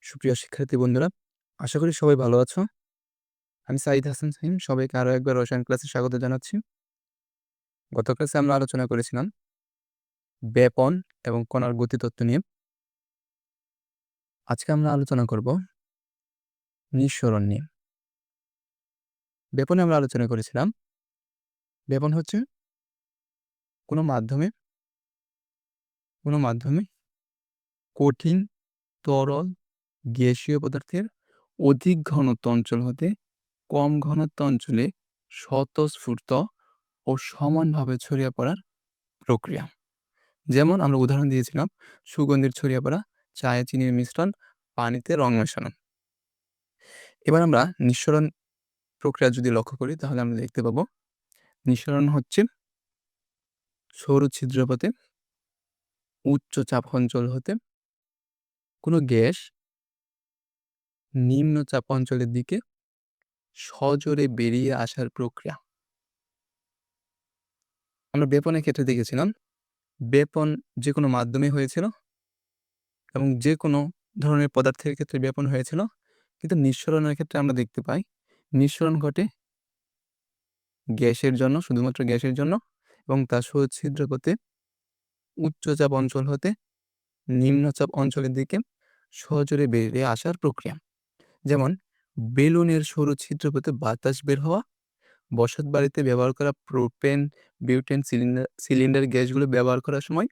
সুপ্রিয় শিক্ষার্থী বন্ধুরা, আশা করি সবাই ভালো আছো। আমি সাঈদ হাসান শাহীন সবাইকে আরো একবার রসায়ন ক্লাসে স্বাগত জানাচ্ছি। গত ক্লাসে আমরা আলোচনা করেছিলাম ব্যাপন এবং কণার গতিতত্ত্ব নিয়ে। আজকে আমরা আলোচনা করব নিঃসরণ নিয়ে। ব্যাপনে আমরা আলোচনা করেছিলাম ব্যাপন হচ্ছে কোনো মাধ্যমে কঠিন, তরল, গ্যাসীয় পদার্থের অধিক ঘনত্ব অঞ্চল হতে কম ঘনত্ব অঞ্চলে স্বতঃস্ফূর্ত ও সমানভাবে ছড়িয়ে পড়ার প্রক্রিয়া। যেমন আমরা উদাহরণ দিয়েছিলাম সুগন্ধির ছড়িয়ে পড়া, চায়ে চিনির মিশ্রণ, পানিতে রং মেশানো। এবার আমরা নিঃসরণ প্রক্রিয়া যদি লক্ষ্য করি তাহলে আমরা দেখতে পাবো নিঃসরণ হচ্ছে সরু ছিদ্রপথে উচ্চ চাপ অঞ্চল হতে কোনো গ্যাস নিম্ন চাপ অঞ্চলের দিকে সজোরে বেরিয়ে আসার প্রক্রিয়া। আমরা ব্যাপনের ক্ষেত্রে দেখেছিলাম ব্যাপন যে কোনো মাধ্যমে হয়েছিল এবং যে কোনো ধরনের পদার্থের ক্ষেত্রে ব্যাপন হয়েছিল, কিন্তু নিঃসরণের ক্ষেত্রে আমরা দেখতে পাই নিঃসরণ ঘটে গ্যাসের জন্য, শুধুমাত্র গ্যাসের জন্য, এবং তার সহ্ছিদ্রপথে উচ্চচাপ অঞ্চল হতে নিম্নচাপ অঞ্চলের দিকে সজোরে বেরিয়ে আসার প্রক্রিয়া। যেমন বেলুনের সরু ছিদ্রপথে বাতাস বের হওয়া, বসত বাড়িতে ব্যবহার করা প্রোপেন, বিউটেন সিলিন্ডার গ্যাসগুলো ব্যবহার করার সময়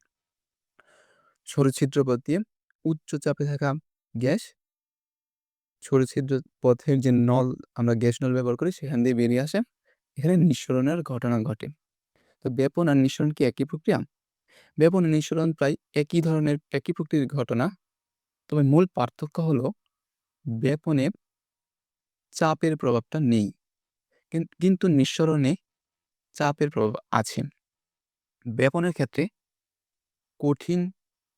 সরু ছিদ্রপথ দিয়ে উচ্চচাপে থাকা গ্যাস সরু ছিদ্র পথের যে নল, আমরা গ্যাস নল ব্যবহার করি, সেখান দিয়ে বেরিয়ে আসে। এখানে নিঃসরণের ঘটনা ঘটে। তো ব্যাপন আর নিঃসরণ কি একই প্রক্রিয়া? ব্যাপন ও নিঃসরণ প্রায় একই প্রকৃতির ঘটনা, তবে মূল পার্থক্য হলো ব্যাপনে চাপের প্রভাবটা নেই, কিন্তু নিঃসরণে চাপের প্রভাব আছে। ব্যাপনের ক্ষেত্রে কঠিন,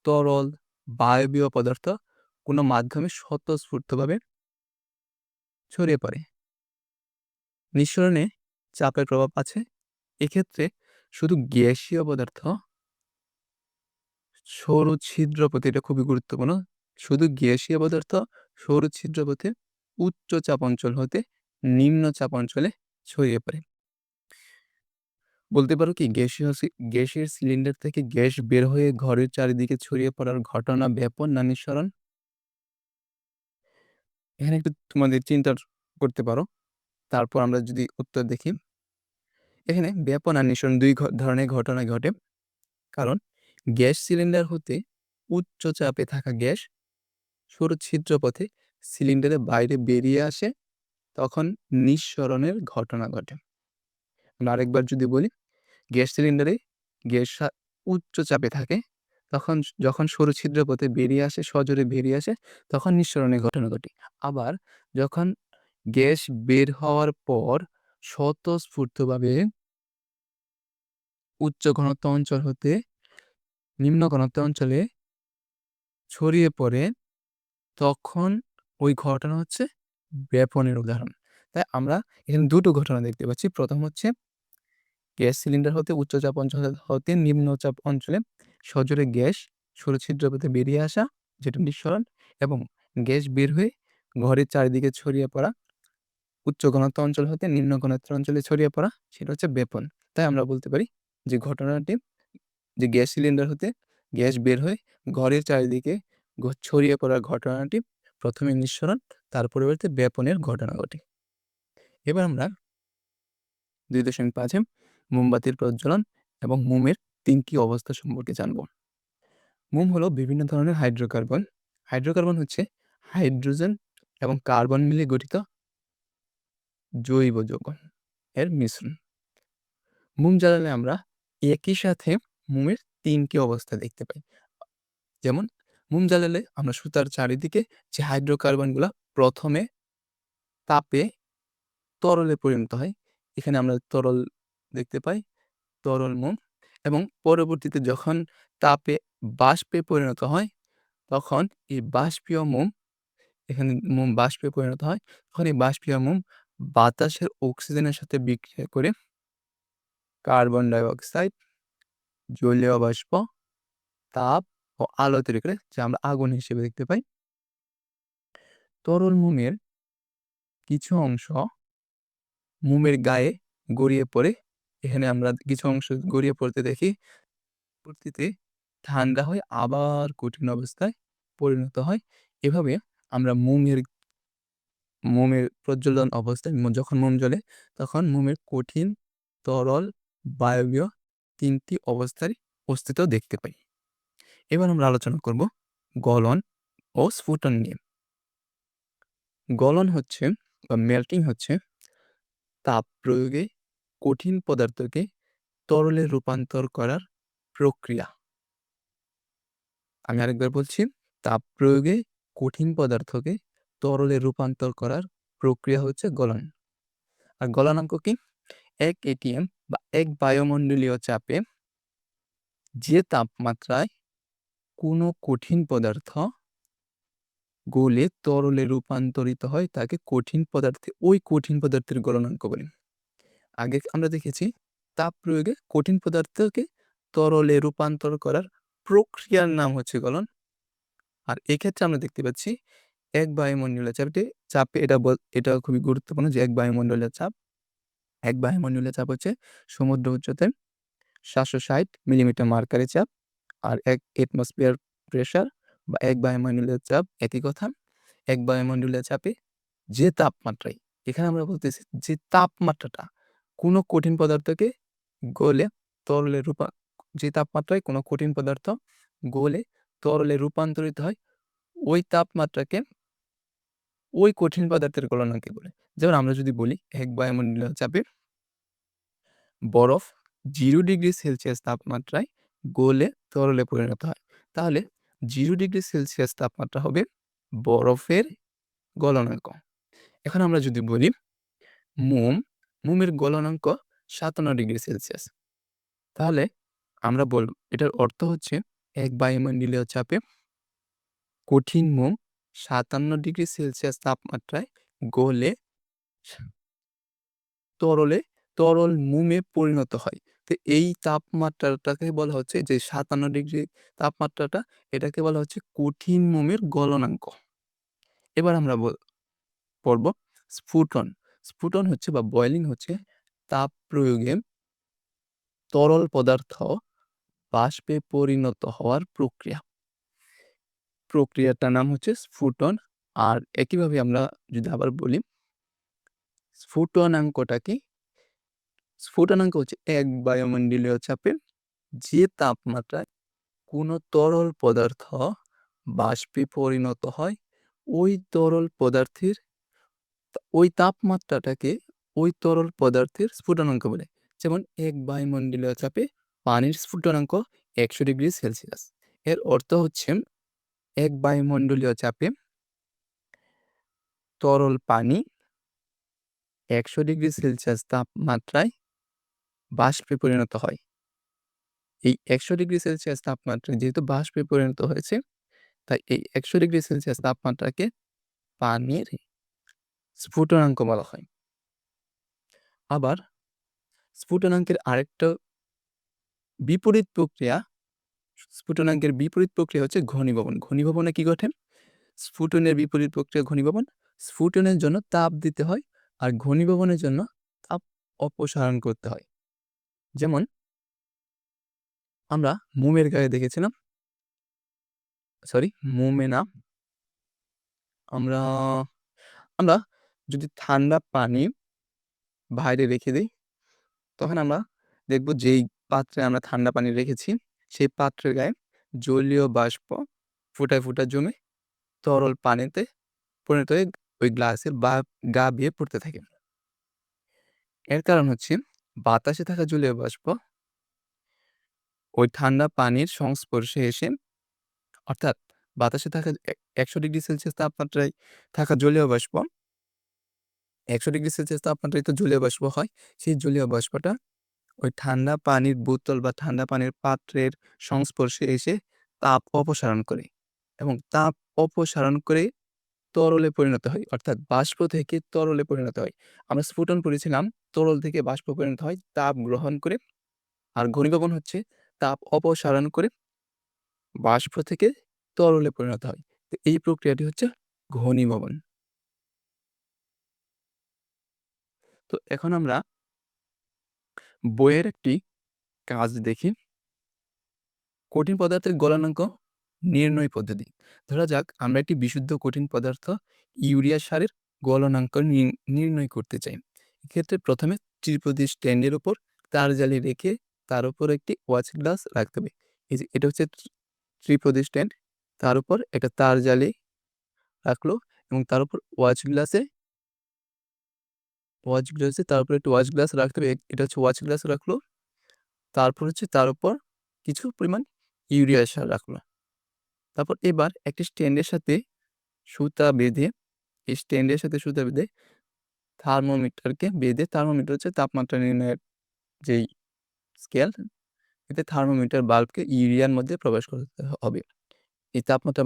তরল, বায়বীয় পদার্থ কোনো মাধ্যমে স্বতঃস্ফূর্তভাবে ছড়িয়ে পড়ে। নিঃসরণে চাপের প্রভাব আছে, এক্ষেত্রে শুধু গ্যাসীয় পদার্থ সরু ছিদ্রপথে, এটা খুবই গুরুত্বপূর্ণ, শুধু গ্যাসীয় পদার্থ সরু ছিদ্রপথে উচ্চ চাপ অঞ্চল হতে নিম্ন চাপ অঞ্চলে ছড়িয়ে পড়ে। বলতে পারো কি গ্যাসের সিলিন্ডার থেকে গ্যাস বের হয়ে ঘরের চারিদিকে ছড়িয়ে পড়ার ঘটনা ব্যাপন না নিঃসরণ? এখানে একটু তোমাদের চিন্তা করতে পারো, তারপর আমরা যদি উত্তর দেখি। এখানে ব্যাপন আর নিঃসরণ দুই ধরনের ঘটনা ঘটে, কারণ গ্যাস সিলিন্ডার হতে উচ্চ চাপে থাকা গ্যাস সরু ছিদ্রপথে সিলিন্ডারের বাইরে বেরিয়ে আসে, তখন নিঃসরণের ঘটনা ঘটে। আমরা আরেকবার যদি বলি, গ্যাস সিলিন্ডারে গ্যাস উচ্চ চাপে থাকে, যখন সরু ছিদ্রপথে বেরিয়ে আসে, সজোরে বেরিয়ে আসে, তখন নিঃসরণের ঘটনা ঘটে। আবার যখন গ্যাস বের হওয়ার পর স্বতঃস্ফূর্তভাবে উচ্চ ঘনত্ব অঞ্চল হতে নিম্ন ঘনত্ব অঞ্চলে ছড়িয়ে পড়ে, তখন ওই ঘটনা হচ্ছে ব্যাপনের উদাহরণ। তাই আমরা এখানে দুটো ঘটনা দেখতে পাচ্ছি। প্রথম হচ্ছে গ্যাস সিলিন্ডার হতে উচ্চচাপ অঞ্চল হতে নিম্নচাপ অঞ্চলে সজোরে গ্যাস সরু ছিদ্রপথে বেরিয়ে আসা, যেটা নিঃসরণ, এবং গ্যাস বের হয়ে ঘরের চারিদিকে ছড়িয়ে পড়া, উচ্চ ঘনত্ব অঞ্চল হতে নিম্ন ঘনত্ব অঞ্চলে ছড়িয়ে পড়া, সেটা হচ্ছে ব্যাপন। তাই আমরা বলতে পারি যে ঘটনাটি, যে গ্যাস সিলিন্ডার হতে গ্যাস বের হয়ে ঘরের চারিদিকে ছড়িয়ে পড়ার ঘটনাটি প্রথমে নিঃসরণ, তার পরিবর্তে ব্যাপনের ঘটনা ঘটে। এবার আমরা 2.5 মোমবাতির প্রজ্বলন এবং মোমের 3টি অবস্থা সম্পর্কে জানব। মোম হলো বিভিন্ন ধরনের হাইড্রোকার্বন। হাইড্রোকার্বন হচ্ছে হাইড্রোজেন এবং কার্বন মিলে গঠিত জৈব যৌগ এর মিশ্রণ। মোম জ্বালালে আমরা একই সাথে মোমের 3টি অবস্থা দেখতে পাই। যেমন মোম জ্বালালে আমরা সুতার চারিদিকে যে হাইড্রোকার্বনগুলা প্রথমে তাপে তরলে পরিণত হয়, এখানে আমরা তরল দেখতে পাই, তরল মোম, এবং পরবর্তীতে যখন তাপে বাষ্পে পরিণত হয়, তখন এই বাষ্পীয় মোম, এখানে মোম বাষ্পে পরিণত হয়, তখন এই বাষ্পীয় মোম বাতাসের অক্সিজেনের সাথে বিক্রিয়া করে কার্বন ডাই অক্সাইড, জলীয় বাষ্প, তাপ ও আলো তৈরি করে, যা আমরা আগুন হিসেবে দেখতে পাই। তরল মোমের কিছু অংশ মোমের গায়ে গড়িয়ে পড়ে। এখানে আমরা কিছু অংশ গড়িয়ে পড়তে দেখি। পরবর্তীতে ঠান্ডা হয়ে আবার কঠিন অবস্থায় পরিণত হয়। এভাবে আমরা মোমের প্রজ্বলন অবস্থায় যখন মোম জ্বলে তখন মোমের কঠিন, তরল, বায়বীয় ৩ টি অবস্থার অস্তিত্ব দেখতে পাই। এবার আমরা আলোচনা করব গলন ও স্ফুটন নিয়ে। গলন হচ্ছে বা মেল্টিং হচ্ছে তাপ প্রয়োগে কঠিন পদার্থকে তরলে রূপান্তর করার প্রক্রিয়া। আমি আরেকবার বলছি, তাপ প্রয়োগে কঠিন পদার্থকে তরলে রূপান্তর করার প্রক্রিয়া হচ্ছে গলন। আর গলনাঙ্ক কি? ১ atm বা ১ বায়ুমণ্ডলীয় চাপে যে তাপমাত্রায় কোনো কঠিন পদার্থ গলে তরলে রূপান্তরিত হয় তাকে ওই কঠিন পদার্থের গলনাঙ্ক বলে। আগে আমরা দেখেছি তাপ প্রয়োগে কঠিন পদার্থকে তরলে রূপান্তর করার প্রক্রিয়ার নাম হচ্ছে গলন। আর এক্ষেত্রে আমরা দেখতে পাচ্ছি ১ বায়ুমণ্ডলীয় চাপে এটা খুবই গুরুত্বপূর্ণ যে ১ বায়ুমণ্ডলীয় চাপ। ১ বায়ুমণ্ডলীয় চাপ হচ্ছে সমুদ্র উচ্চতায় ৭৬০ মিলিমিটার মার্কারি চাপ। আর ১ অ্যাটমসফিয়ার প্রেসার বা ১ বায়ুমণ্ডলীয় চাপ একই কথা। ১ বায়ুমণ্ডলীয় চাপে যে তাপমাত্রায়, এখানে আমরা বলতেছি যে তাপমাত্রাটা কোনো কঠিন পদার্থকে গলে তরলে যে তাপমাত্রায় কোনো কঠিন পদার্থ গলে তরলে রূপান্তরিত হয় ওই তাপমাত্রাকে ওই কঠিন পদার্থের গলনাঙ্ক বলে। যেমন আমরা যদি বলি ১ বায়ুমণ্ডলীয় চাপে বরফ 0 ডিগ্রি সেলসিয়াস তাপমাত্রায় গলে তরলে পরিণত হয়, তাহলে 0 ডিগ্রি সেলসিয়াস তাপমাত্রা হবে বরফের গলনাঙ্ক। এখন আমরা যদি বলি মোমের গলনাঙ্ক ৫৭ ডিগ্রি সেলসিয়াস, তাহলে আমরা বলব এটার অর্থ হচ্ছে ১ বায়ুমণ্ডলীয় চাপে কঠিন মোম ৫৭ ডিগ্রি সেলসিয়াস তাপমাত্রায় গলে তরল মোমে পরিণত হয়। তো এই তাপমাত্রাটাকে বলা হচ্ছে যে ৫৭ ডিগ্রি তাপমাত্রাটা, এটাকে বলা হচ্ছে কঠিন মোমের গলনাঙ্ক। এবার আমরা পড়ব স্ফুটন। স্ফুটন হচ্ছে বা বয়েলিং হচ্ছে তাপ প্রয়োগে তরল পদার্থ বাষ্পে পরিণত হওয়ার প্রক্রিয়া। প্রক্রিয়াটার নাম হচ্ছে স্ফুটন। আর একইভাবে আমরা যদি আবার বলি স্ফুটনাঙ্কটা কি? স্ফুটনাঙ্ক হচ্ছে ১ বায়ুমণ্ডলীয় চাপে যে তাপমাত্রায় কোনো তরল পদার্থ বাষ্পে পরিণত হয় ওই তাপমাত্রাটাকে ওই তরল পদার্থের স্ফুটনাঙ্ক বলে। যেমন ১ বায়ুমণ্ডলীয় চাপে পানির স্ফুটনাঙ্ক ১০০ ডিগ্রি সেলসিয়াস। এর অর্থ হচ্ছে ১ বায়ুমণ্ডলীয় চাপে তরল পানি ১০০ ডিগ্রি সেলসিয়াস তাপমাত্রায় বাষ্পে পরিণত হয়। এই ১০০ ডিগ্রি সেলসিয়াস তাপমাত্রায় যেহেতু বাষ্পে পরিণত হয়েছে, তাই এই ১০০ ডিগ্রি সেলসিয়াস তাপমাত্রাকে পানির স্ফুটনাঙ্ক বলা হয়। আবার স্ফুটনাঙ্কের আরেকটা বিপরীত প্রক্রিয়া, স্ফুটনাঙ্কের বিপরীত প্রক্রিয়া হচ্ছে ঘনীভবন। ঘনীভবনে কি ঘটে? স্ফুটনের বিপরীত প্রক্রিয়া ঘনীভবন। স্ফুটনের জন্য তাপ দিতে হয় আর ঘনীভবনের জন্য তাপ অপসারণ করতে হয়। যেমন আমরা মোমের গায়ে দেখেছিলাম, মোমে না, আমরা আমরা যদি ঠান্ডা পানি বাইরে রেখে দিই তখন আমরা দেখব যেই পাত্রে আমরা ঠান্ডা পানি রেখেছি সেই পাত্রের গায়ে জলীয় বাষ্প ফুটায় জমে তরল পানিতে পরিণত হয়ে ওই গ্লাসের গা বেয়ে পড়তে থাকে। এর কারণ হচ্ছে বাতাসে থাকা জলীয় বাষ্প ওই ঠান্ডা পানির সংস্পর্শে এসে, অর্থাৎ বাতাসে থাকা ১০০ ডিগ্রি সেলসিয়াস তাপমাত্রায় থাকা জলীয় বাষ্প ১০০ ডিগ্রি সেলসিয়াস তাপমাত্রায় তো জলীয় বাষ্প হয়, সেই জলীয় বাষ্পটা ওই ঠান্ডা পানির বোতল বা ঠান্ডা পানির পাত্রের সংস্পর্শে এসে তাপ অপসারণ করে এবং তাপ অপসারণ করে তরলে পরিণত হয়, অর্থাৎ বাষ্প থেকে তরলে পরিণত হয়। আমরা স্ফুটন পড়েছিলাম, তরল থেকে বাষ্প পরিণত হয় তাপ গ্রহণ করে। আর ঘনীভবন হচ্ছে তাপ অপসারণ করে বাষ্প থেকে তরলে পরিণত হয়। তো এই প্রক্রিয়াটি হচ্ছে ঘনীভবন। তো এখন আমরা বইয়ের একটি কাজ দেখি। কঠিন পদার্থের গলনাঙ্ক নির্ণয় পদ্ধতি। ধরা যাক আমরা একটি বিশুদ্ধ কঠিন পদার্থ ইউরিয়া সারের গলনাঙ্ক নির্ণয় করতে চাই। এক্ষেত্রে প্রথমে ত্রিপদী স্ট্যান্ডের উপর তার জালি রেখে তার উপর একটি ওয়াচ গ্লাস রাখতে হবে। এই যে এটা হচ্ছে ত্রিপদী স্ট্যান্ড, তার উপর একটা তার জালি রাখলো এবং তার উপর ওয়াচ গ্লাসে তার উপর একটু ওয়াচ গ্লাস রাখতে হবে। এটা হচ্ছে ওয়াচ গ্লাস রাখলো। তারপর হচ্ছে তার উপর কিছু পরিমাণ ইউরিয়া সার রাখলো। তারপর এবার একটি স্ট্যান্ডের সাথে সুতা বেঁধে থার্মোমিটারকে বেঁধে, থার্মোমিটার হচ্ছে তাপমাত্রা নির্ণয়ের যেই স্কেল, এতে থার্মোমিটার বাল্বকে ইউরিয়ার মধ্যে প্রবেশ করতে হবে। এই তাপমাত্রা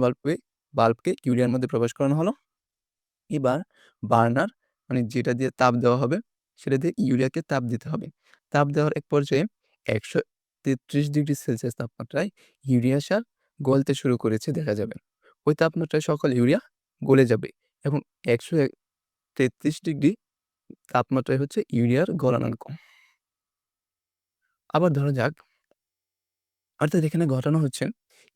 বাল্বকে ইউরিয়ার মধ্যে প্রবেশ করানো হলো। এবার বার্নার মানে যেটা দিয়ে তাপ দেওয়া হবে সেটা দিয়ে ইউরিয়াকে তাপ দিতে হবে। তাপ দেওয়ার এক পর্যায়ে 133 ডিগ্রি সেলসিয়াস তাপমাত্রায় ইউরিয়া সার গলতে শুরু করেছে দেখা যাবে। ওই তাপমাত্রায় সকল ইউরিয়া গলে যাবে এবং 133 ডিগ্রি তাপমাত্রায় হচ্ছে ইউরিয়ার গলনাঙ্ক। আবার ধরা যাক, অর্থাৎ এখানে ঘটানো হচ্ছে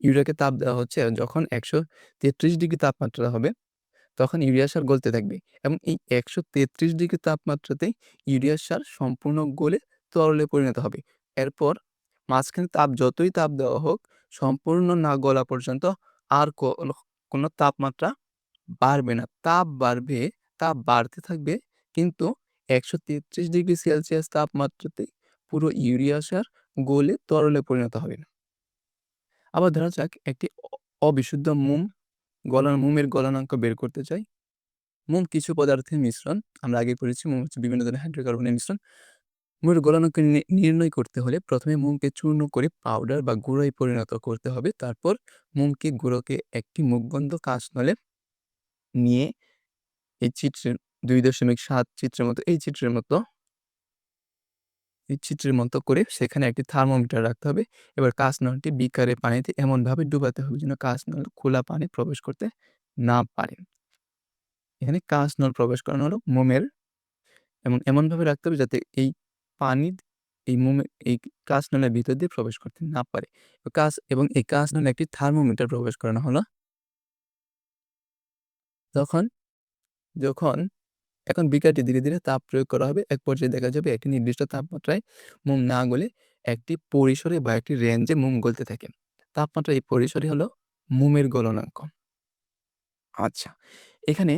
ইউরিয়াকে তাপ দেওয়া হচ্ছে, যখন 133 ডিগ্রি তাপমাত্রা হবে তখন ইউরিয়া সার গলতে থাকবে এবং এই 133 ডিগ্রি তাপমাত্রাতেই ইউরিয়া সার সম্পূর্ণ গলে তরলে পরিণত হবে। এরপর মাঝখানে যতই তাপ দেওয়া হোক, সম্পূর্ণ না গলা পর্যন্ত আর কোনো তাপমাত্রা বাড়বে না। তাপ বাড়তে থাকবে, কিন্তু 133 ডিগ্রি সেলসিয়াস তাপমাত্রাতে পুরো ইউরিয়া সার গলে তরলে পরিণত হবে না। আবার ধরা যাক একটি অবিশুদ্ধ মোমের গলনাঙ্ক বের করতে চাই। মোম কিছু পদার্থের মিশ্রণ। আমরা আগে পড়েছি মোম হচ্ছে বিভিন্ন ধরনের হাইড্রোকার্বনের মিশ্রণ। মোমের গলনাঙ্ক নির্ণয় করতে হলে প্রথমে মোমকে চূর্ণ করে পাউডার বা গুঁড়োয় পরিণত করতে হবে। তারপর গুঁড়োকে একটি মুখবন্ধ কাঁচনলে নিয়ে এই চিত্রের 2.7 চিত্রের মতো করে সেখানে একটি থার্মোমিটার রাখতে হবে। এবার কাঁচনলটি বিকারে পানিতে এমনভাবে ডুবাতে হবে যেন কাঁচনল খোলা পানি প্রবেশ করতে না পারে। এখানে কাঁচনল প্রবেশ করানো হলো মোমের, এবং এমনভাবে রাখতে হবে যাতে এই পানি এই কাঁচনলের ভিতর দিয়ে প্রবেশ করতে না পারে। এবং এই কাঁচনলে একটি থার্মোমিটার প্রবেশ করানো হলো। যখন এখন বিকারটি ধীরে ধীরে তাপ প্রয়োগ করা হবে। এক পর্যায়ে দেখা যাবে একটি নির্দিষ্ট তাপমাত্রায় মোম না গলে একটি পরিসরে বা একটি রেঞ্জে মোম গলতে থাকে। তাপমাত্রা এই পরিসরই হলো মোমের গলনাঙ্ক। আচ্ছা, এখানে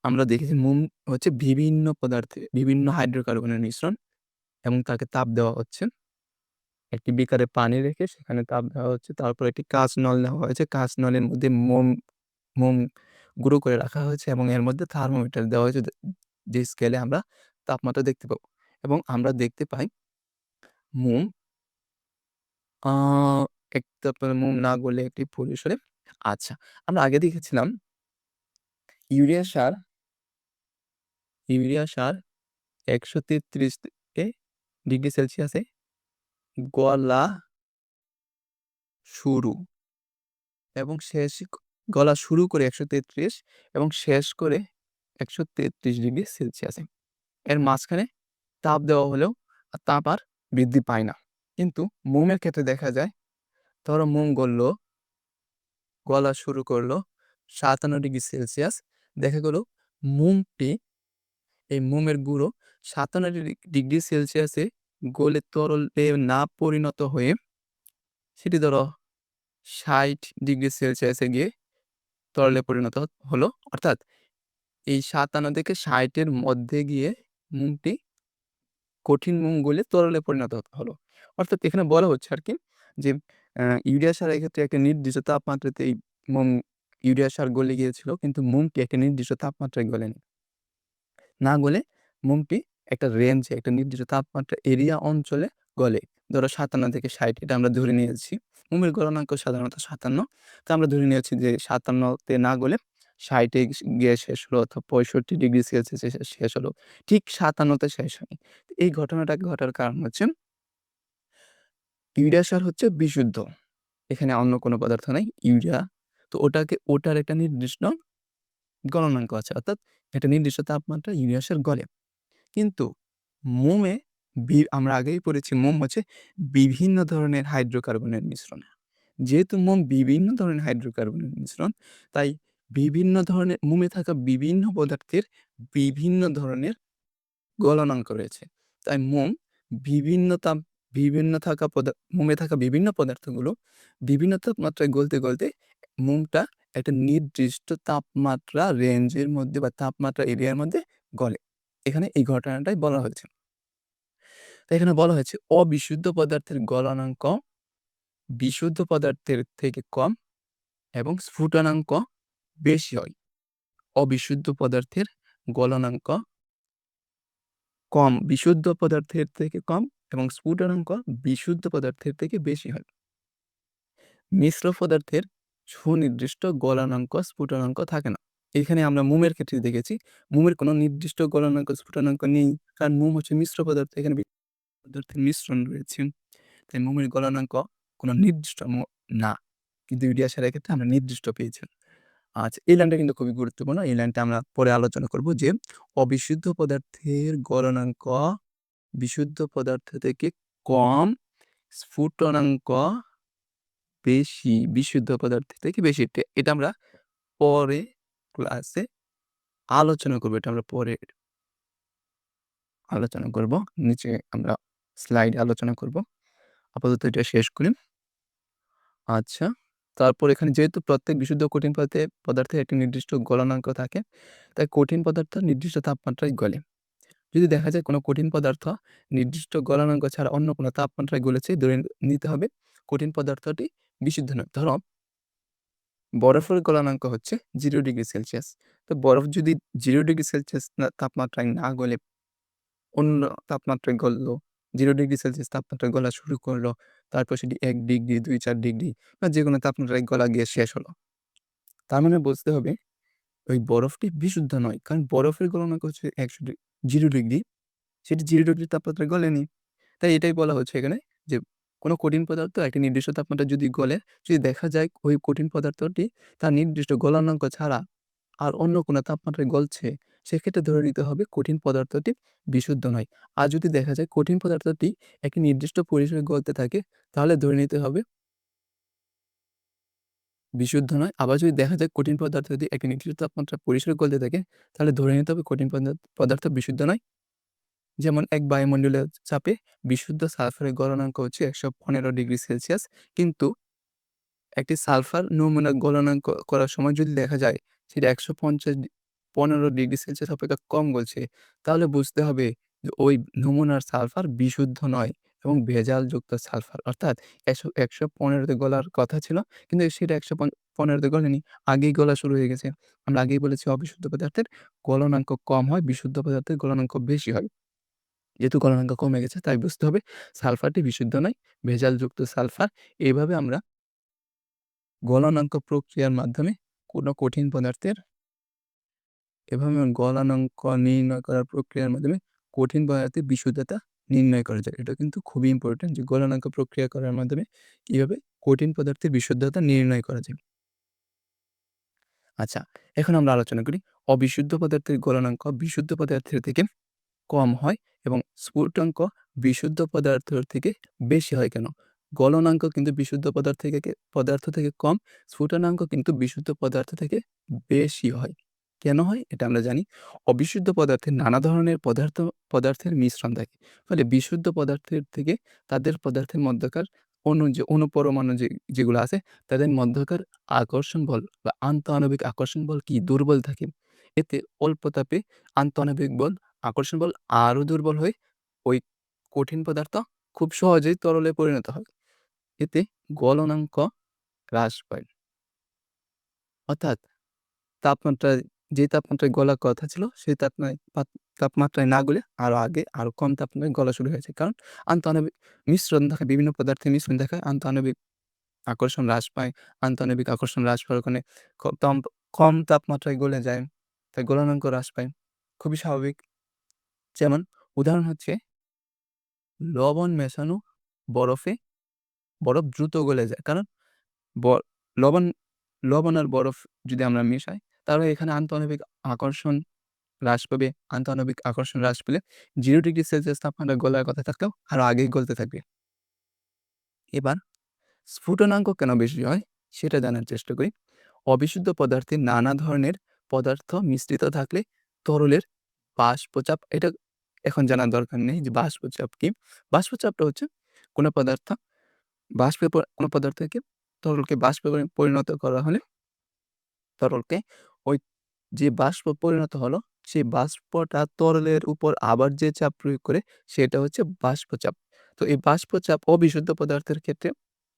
আমরা দেখেছি মোম হচ্ছে বিভিন্ন পদার্থে বিভিন্ন হাইড্রোকার্বনের মিশ্রণ এবং তাকে তাপ দেওয়া হচ্ছে। একটি বিকারে পানি রেখে সেখানে তাপ দেওয়া হচ্ছে। তারপর একটি কাঁচনল নেওয়া হয়েছে। কাঁচনলের মধ্যে মোম গুঁড়ো করে রাখা হয়েছে এবং এর মধ্যে থার্মোমিটার দেওয়া হয়েছে, যে স্কেলে আমরা তাপমাত্রা দেখতে পাবো। এবং আমরা দেখতে পাই মোম আ মোম না গলে একটি পরিসরে। আচ্ছা, আমরা আগে দেখেছিলাম ইউরিয়া সার 133 ডিগ্রি সেলসিয়াসে গলা শুরু এবং গলা শুরু করে 133 এবং শেষ করে 133 ডিগ্রি সেলসিয়াসে। এর মাঝখানে তাপ দেওয়া হলেও তাপ আর বৃদ্ধি পায় না। কিন্তু মোমের ক্ষেত্রে দেখা যায়, ধরো মোম গলা শুরু করলো 57 ডিগ্রি সেলসিয়াস। দেখা গেল এই মোমের গুঁড়ো 57 ডিগ্রি সেলসিয়াসে গলে তরলে না পরিণত হয়ে সেটি ধরো 60 ডিগ্রি সেলসিয়াসে গিয়ে তরলে পরিণত হলো। অর্থাৎ এই 57 থেকে 60 এর মধ্যে গিয়ে মোমটি কঠিন মোম গলে তরলে পরিণত হলো। অর্থাৎ এখানে বলা হচ্ছে আরকি যে ইউরিয়া সারের ক্ষেত্রে একটা নির্দিষ্ট তাপমাত্রাতেই ইউরিয়া সার গলে গিয়েছিল, কিন্তু মোমটি একটা নির্দিষ্ট তাপমাত্রায় গলেনি। না গলে মোমটি একটা রেঞ্জে, একটা নির্দিষ্ট তাপমাত্রা এরিয়া অঞ্চলে গলে। ধরো 57 থেকে 60 এটা আমরা ধরে নিয়েছি। মোমের গলনাঙ্ক সাধারণত 57। তো আমরা ধরে নিয়েছি যে 57 তে না গলে 60 এ গিয়ে শেষ হলো, অথবা 65 ডিগ্রি সেলসিয়াসে শেষ হলো। ঠিক 57 তে শেষ হয়নি। এই ঘটনাটা ঘটার কারণ হচ্ছে ইউরিয়া সার হচ্ছে বিশুদ্ধ। এখানে অন্য কোনো পদার্থ নাই, ইউরিয়া। তো ওটার একটা নির্দিষ্ট গলনাঙ্ক আছে, অর্থাৎ একটা নির্দিষ্ট তাপমাত্রায় ইউরিয়া সার গলে। কিন্তু মোমে আমরা আগেই পড়েছি মোম হচ্ছে বিভিন্ন ধরনের হাইড্রোকার্বনের মিশ্রণ। যেহেতু মোম বিভিন্ন ধরনের হাইড্রোকার্বনের মিশ্রণ, তাই বিভিন্ন ধরনের মোমে থাকা বিভিন্ন পদার্থের বিভিন্ন ধরনের গলনাঙ্ক রয়েছে। তাই মোম বিভিন্ন তাপ বিভিন্ন থাকা মোমে থাকা বিভিন্ন পদার্থগুলো বিভিন্ন তাপমাত্রায় গলতে মোমটা একটা নির্দিষ্ট তাপমাত্রা রেঞ্জের মধ্যে বা তাপমাত্রা এরিয়ার মধ্যে গলে। এখানে এই ঘটনাটাই বলা হয়েছে। তো এখানে বলা হয়েছে অবিশুদ্ধ পদার্থের গলনাঙ্ক বিশুদ্ধ পদার্থের থেকে কম এবং স্ফুটনাঙ্ক বেশি হয়। অবিশুদ্ধ পদার্থের গলনাঙ্ক কম বিশুদ্ধ পদার্থের থেকে কম এবং স্ফুটনাঙ্ক বিশুদ্ধ পদার্থের থেকে বেশি হয়। মিশ্র পদার্থের সুনির্দিষ্ট গলনাঙ্ক স্ফুটনাঙ্ক থাকে না। এখানে আমরা মোমের ক্ষেত্রে দেখেছি মোমের কোনো নির্দিষ্ট গলনাঙ্ক স্ফুটনাঙ্ক নেই, কারণ মোম হচ্ছে মিশ্র পদার্থ। এখানে পদার্থের মিশ্রণ রয়েছে, তাই মোমের গলনাঙ্ক কোনো নির্দিষ্ট না, কিন্তু ইউরিয়া সারের ক্ষেত্রে আমরা নির্দিষ্ট পেয়েছি। আচ্ছা, এই লাইনটা কিন্তু খুবই গুরুত্বপূর্ণ। এই লাইনটা আমরা পরে আলোচনা করব যে অবিশুদ্ধ পদার্থের গলনাঙ্ক বিশুদ্ধ পদার্থ থেকে কম, স্ফুটনাঙ্ক বেশি বিশুদ্ধ পদার্থ থেকে বেশি। এটা আমরা পরে ক্লাসে আলোচনা করব। এটা আমরা পরে আলোচনা করব। নিচে আমরা স্লাইডে আলোচনা করব। আপাতত এটা শেষ করি। আচ্ছা, তারপর এখানে যেহেতু প্রত্যেক বিশুদ্ধ কঠিন পদার্থের একটি নির্দিষ্ট গলনাঙ্ক থাকে, তাই কঠিন পদার্থ নির্দিষ্ট তাপমাত্রায় গলে। যদি দেখা যায় কোনো কঠিন পদার্থ নির্দিষ্ট গলনাঙ্ক ছাড়া অন্য কোনো তাপমাত্রায় গলেছে, ধরে নিতে হবে কঠিন পদার্থটি বিশুদ্ধ নয়। ধরো বরফের গলনাঙ্ক হচ্ছে 0 ডিগ্রি সেলসিয়াস। তো বরফ যদি 0 ডিগ্রি সেলসিয়াস তাপমাত্রায় না গলে অন্য তাপমাত্রায় গলল, 0 ডিগ্রি সেলসিয়াস তাপমাত্রায় গলা শুরু করলো, তারপর সেটি 1 ডিগ্রি, 2-4 ডিগ্রি বা যেকোনো তাপমাত্রায় গলা গিয়ে শেষ হলো। তার মানে বুঝতে হবে ওই বরফটি বিশুদ্ধ নয়। কারণ বরফের গলনাঙ্ক হচ্ছে 0 ডিগ্রি, সেটি 0 ডিগ্রি তাপমাত্রায় গলেনি। তাই এটাই বলা হচ্ছে এখানে যে কোনো কঠিন পদার্থ একটি নির্দিষ্ট তাপমাত্রায় যদি গলে, যদি দেখা যায় ওই কঠিন পদার্থটি তার নির্দিষ্ট গলনাঙ্ক ছাড়া আর অন্য কোনো তাপমাত্রায় গলছে, সেক্ষেত্রে ধরে নিতে হবে কঠিন পদার্থটি বিশুদ্ধ নয়। আর যদি দেখা যায় কঠিন পদার্থটি একটি নির্দিষ্ট পরিসরে গলতে থাকে, তাহলে ধরে নিতে হবে বিশুদ্ধ নয়। আবার যদি দেখা যায় কঠিন পদার্থটি একটি নির্দিষ্ট তাপমাত্রা পরিসরে গলতে থাকে, তাহলে ধরে নিতে হবে কঠিন পদার্থ বিশুদ্ধ নয়। যেমন এক বায়ুমণ্ডলের চাপে বিশুদ্ধ সালফারের গলনাঙ্ক হচ্ছে 115 ডিগ্রি সেলসিয়াস। কিন্তু একটি সালফার নমুনা গলনাঙ্ক করার সময় যদি দেখা যায় সেটা 15 ডিগ্রি সেলসিয়াস অপেক্ষা কম গলছে, তাহলে বুঝতে হবে যে ওই নমুনার সালফার বিশুদ্ধ নয় এবং ভেজালযুক্ত সালফার। অর্থাৎ 115 তে গলার কথা ছিল, কিন্তু সেটা 115 তে গলেনি, আগেই গলা শুরু হয়ে গেছে। আমরা আগেই বলেছি অবিশুদ্ধ পদার্থের গলনাঙ্ক কম হয়, বিশুদ্ধ পদার্থের গলনাঙ্ক বেশি হয়। যেহেতু গলনাঙ্ক কমে গেছে, তাই বুঝতে হবে সালফারটি বিশুদ্ধ নয়, ভেজালযুক্ত সালফার। এভাবে আমরা গলনাঙ্ক প্রক্রিয়ার মাধ্যমে কোনো কঠিন পদার্থের গলনাঙ্ক নির্ণয় করার প্রক্রিয়ার মাধ্যমে কঠিন পদার্থের বিশুদ্ধতা নির্ণয় করা যায়। এটা কিন্তু খুবই ইম্পোর্টেন্ট যে গলনাঙ্ক প্রক্রিয়া করার মাধ্যমে কিভাবে কঠিন পদার্থের বিশুদ্ধতা নির্ণয় করা যায়। আচ্ছা, এখন আমরা আলোচনা করি অবিশুদ্ধ পদার্থের গলনাঙ্ক বিশুদ্ধ পদার্থের থেকে কম হয় এবং স্ফুটনাঙ্ক বিশুদ্ধ পদার্থের থেকে বেশি হয় কেন? গলনাঙ্ক কিন্তু বিশুদ্ধ পদার্থ থেকে কম, স্ফুটনাঙ্ক কিন্তু বিশুদ্ধ পদার্থ থেকে বেশি হয়। কেন হয়? এটা আমরা জানি। অবিশুদ্ধ পদার্থে নানা ধরনের পদার্থের মিশ্রণ থাকে। ফলে বিশুদ্ধ পদার্থের থেকে তাদের পদার্থের মধ্যকার অণুপরমাণু যেগুলো আছে, তাদের মধ্যকার আকর্ষণ বল বা আন্তঃআণবিক আকর্ষণ বল কি দুর্বল থাকে। এতে অল্প তাপে আন্তঃআণবিক বল আকর্ষণ বল আরো দুর্বল হয়ে ওই কঠিন পদার্থ খুব সহজেই তরলে পরিণত হয়। এতে গলনাঙ্ক হ্রাস পায়। অর্থাৎ তাপমাত্রা যে তাপমাত্রায় গলার কথা ছিল সেই তাপমাত্রায় না গলে আরো কম তাপমাত্রায় গলা শুরু হয়েছে। কারণ আন্তঃআণবিক মিশ্রণ থাকে, বিভিন্ন পদার্থের মিশ্রণ দেখায় আন্তঃআণবিক আকর্ষণ হ্রাস পায়। আন্তঃআণবিক আকর্ষণ হ্রাস পাওয়ার কারণে কম কম তাপমাত্রায় গলে যায়। তাই গলনাঙ্ক হ্রাস পায়। খুবই স্বাভাবিক। যেমন উদাহরণ হচ্ছে লবণ মেশানো বরফে বরফ দ্রুত গলে যায়। কারণ ব লবণ লবণ আর বরফ যদি আমরা মেশাই, তাহলে এখানে আন্তঃআণবিক আকর্ষণ হ্রাস পাবে, আন্তঃআণবিক আকর্ষণ হ্রাস পেলে 0 ডিগ্রি সেলসিয়াস তাপমাত্রা গলার কথা থাকলেও আরো আগেই গলতে থাকবে। এবার স্ফুটনাঙ্ক কেন বেশি হয় সেটা জানার চেষ্টা করি। অবিশুদ্ধ পদার্থে নানা ধরনের পদার্থ মিশ্রিত থাকলে তরলের বাষ্পচাপ, এটা এখন জানার দরকার নেই যে বাষ্পচাপ কি। বাষ্পচাপটা হচ্ছে কোনো পদার্থ কোনো পদার্থকে তরলকে বাষ্পে পরিণত করা হলে তরলকে ওই যে বাষ্প পরিণত হলো সেই বাষ্পটা তরলের উপর আবার যে চাপ প্রয়োগ করে সেটা হচ্ছে বাষ্পচাপ। তো এই বাষ্পচাপ অবিশুদ্ধ পদার্থের ক্ষেত্রে,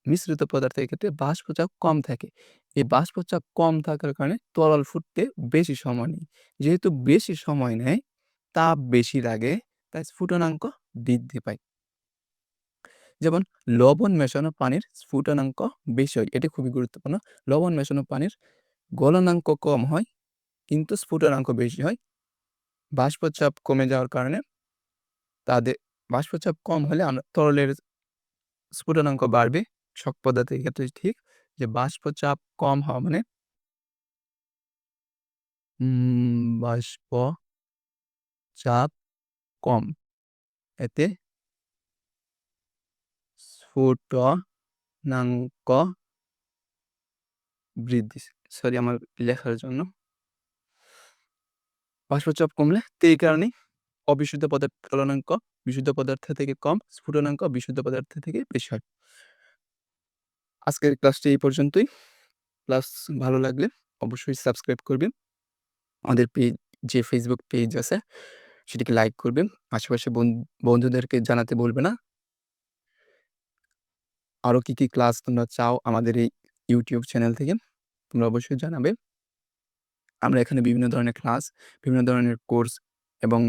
মিশ্রিত পদার্থের ক্ষেত্রে বাষ্পচাপ কম থাকে। এই বাষ্পচাপ কম থাকার কারণে তরল ফুটতে বেশি সময় নেয়। যেহেতু বেশি সময় নেয়, তাপ বেশি লাগে, তাই স্ফুটনাঙ্ক বৃদ্ধি পায়। যেমন লবণ মেশানো পানির স্ফুটনাঙ্ক বেশি হয়। এটি খুবই গুরুত্বপূর্ণ। লবণ মেশানো পানির গলনাঙ্ক কম হয় কিন্তু স্ফুটনাঙ্ক বেশি হয়। বাষ্পচাপ কমে যাওয়ার কারণে তাদের বাষ্পচাপ কম হলে তরলের স্ফুটনাঙ্ক বাড়বে। শক্ত পদার্থের ক্ষেত্রে ঠিক যে বাষ্পচাপ কম হওয়া মানে বাষ্পচাপ কম, এতে স্ফুটনাঙ্ক বৃদ্ধি। সরি আমার লেখার জন্য। বাষ্পচাপ কমলে এই কারণেই অবিশুদ্ধ পদার্থের গলনাঙ্ক বিশুদ্ধ পদার্থ থেকে কম, স্ফুটনাঙ্ক বিশুদ্ধ পদার্থ থেকে বেশি হয়। আজকের ক্লাসটি এই পর্যন্তই। ক্লাস ভালো লাগলে অবশ্যই সাবস্ক্রাইব করবেন। আমাদের যে ফেসবুক পেজ আছে সেটিকে লাইক করবেন। আশেপাশে বন্ধুদেরকে জানাতে ভুলবে না। আরো কি ক্লাস তোমরা চাও আমাদের এই ইউটিউব চ্যানেল থেকে তোমরা অবশ্যই জানাবে। আমরা এখানে বিভিন্ন ধরনের ক্লাস, বিভিন্ন ধরনের কোর্স এবং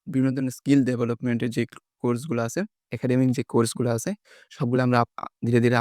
বিভিন্ন ধরনের স্কিল ডেভেলপমেন্টের যে কোর্সগুলো আছে, একাডেমিক যে কোর্সগুলো আছে সবগুলো আমরা ধীরে ধীরে